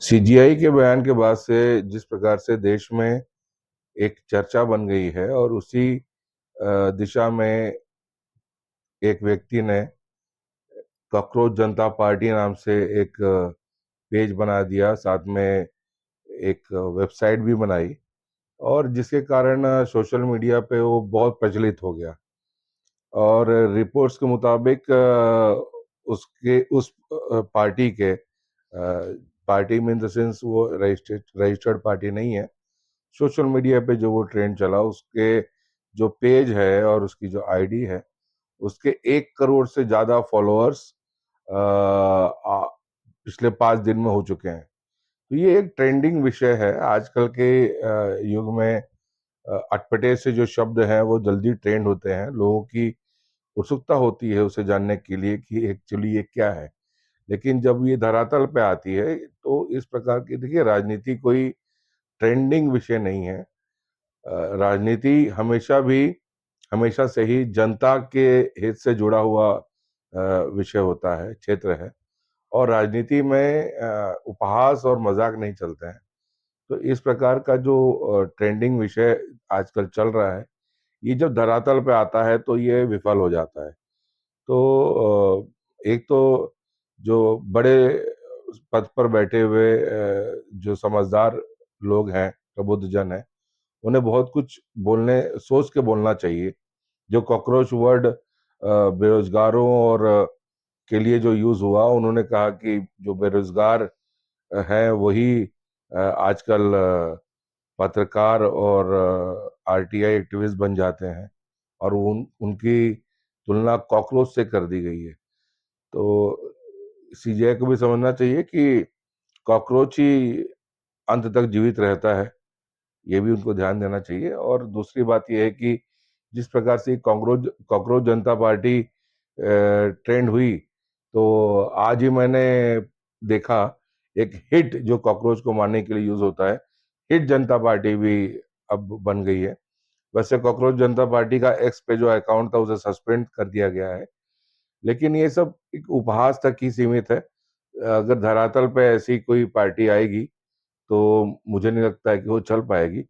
CGI के बयान के बाद से जिस प्रकार से देश में एक चर्चा बन गई है और उसी दिशा में एक व्यक्ति ने कॉकरोच जनता पार्टी नाम से एक पेज बना दिया, साथ में एक वेबसाइट भी बनाई और जिसके कारण सोशल मीडिया पे वो बहुत प्रचलित हो गया। और रिपोर्ट्स के मुताबिक उसके उस पार्टी के पार्टी में इन द सेंस वो रजिस्टर्ड पार्टी नहीं है। सोशल मीडिया पे जो वो ट्रेंड चला, उसके जो पेज है और उसकी जो आईडी है, उसके 1 करोड़ से ज्यादा फॉलोअर्स पिछले 5 दिन में हो चुके हैं। तो ये एक ट्रेंडिंग विषय है आजकल के युग में। अटपटे से जो शब्द हैं वो जल्दी ट्रेंड होते हैं, लोगों की उत्सुकता होती है उसे जानने के लिए कि एक्चुअली ये क्या है। लेकिन जब ये धरातल पे आती है तो इस प्रकार की, देखिए, राजनीति कोई ट्रेंडिंग विषय नहीं है। राजनीति हमेशा से ही जनता के हित से जुड़ा हुआ विषय होता है, क्षेत्र है। और राजनीति में उपहास और मजाक नहीं चलते हैं। तो इस प्रकार का जो ट्रेंडिंग विषय आजकल चल रहा है, ये जब धरातल पे आता है तो ये विफल हो जाता है। तो एक तो जो बड़े पद पर बैठे हुए जो समझदार लोग हैं, प्रबुद्ध जन हैं, उन्हें बहुत कुछ बोलने, सोच के बोलना चाहिए। जो कॉकरोच वर्ड बेरोजगारों और के लिए जो यूज हुआ, उन्होंने कहा कि जो बेरोजगार हैं वही आजकल पत्रकार और आरटीआई एक्टिविस्ट बन जाते हैं और उनकी तुलना कॉकरोच से कर दी गई है। तो सीजीआई को भी समझना चाहिए कि कॉकरोच ही अंत तक जीवित रहता है, ये भी उनको ध्यान देना चाहिए। और दूसरी बात यह है कि जिस प्रकार से कॉकरोच कॉकरोच जनता पार्टी ट्रेंड हुई, तो आज ही मैंने देखा एक हिट जो कॉकरोच को मारने के लिए यूज होता है, हिट जनता पार्टी भी अब बन गई है। वैसे कॉकरोच जनता पार्टी का एक्स पे जो अकाउंट था उसे सस्पेंड कर दिया गया है, लेकिन ये सब एक उपहास तक ही सीमित है। अगर धरातल पे ऐसी कोई पार्टी आएगी तो मुझे नहीं लगता है कि वो चल पाएगी।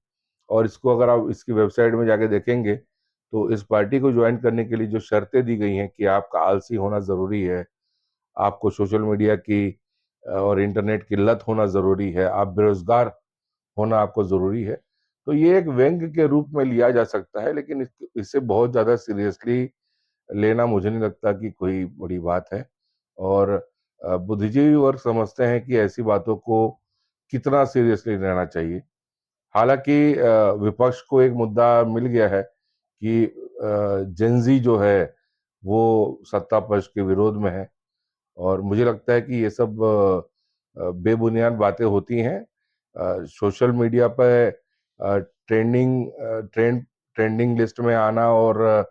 और इसको अगर आप इसकी वेबसाइट में जाके देखेंगे तो इस पार्टी को ज्वाइन करने के लिए जो शर्तें दी गई हैं कि आपका आलसी होना ज़रूरी है, आपको सोशल मीडिया की और इंटरनेट की लत होना ज़रूरी है, आप बेरोज़गार होना आपको ज़रूरी है। तो ये एक व्यंग्य के रूप में लिया जा सकता है, लेकिन इसे बहुत ज़्यादा सीरियसली लेना मुझे नहीं लगता कि कोई बड़ी बात है। और बुद्धिजीवी वर्ग समझते हैं कि ऐसी बातों को कितना सीरियसली लेना चाहिए। हालाँकि विपक्ष को एक मुद्दा मिल गया है कि जेन-ज़ी जो है वो सत्ता पक्ष के विरोध में है और मुझे लगता है कि ये सब बेबुनियाद बातें होती हैं। सोशल मीडिया पे ट्रेंडिंग लिस्ट में आना और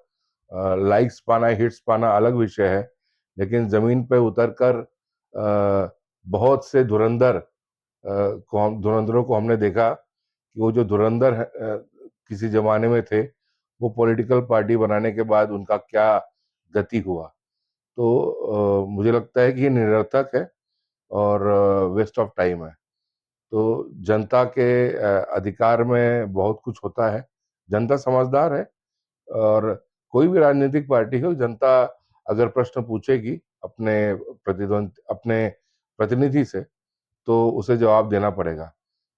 लाइक्स पाना, हिट्स पाना अलग विषय है। लेकिन ज़मीन पे उतरकर बहुत से धुरंधरों को हमने देखा कि वो जो धुरंधर किसी ज़माने में थे, वो पॉलिटिकल पार्टी बनाने के बाद उनका क्या गति हुआ। तो मुझे लगता है कि ये निरर्थक है और वेस्ट ऑफ टाइम है। तो जनता के अधिकार में बहुत कुछ होता है। जनता समझदार है और कोई भी राजनीतिक पार्टी हो, जनता अगर प्रश्न पूछेगी अपने प्रतिनिधि से, तो उसे जवाब देना पड़ेगा।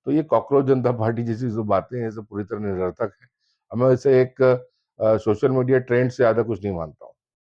तो ये कॉकरोच जनता पार्टी जैसी जो बातें हैं, ये सब पूरी तरह निरर्थक है। मैं इसे एक सोशल मीडिया ट्रेंड से ज़्यादा कुछ नहीं मानता।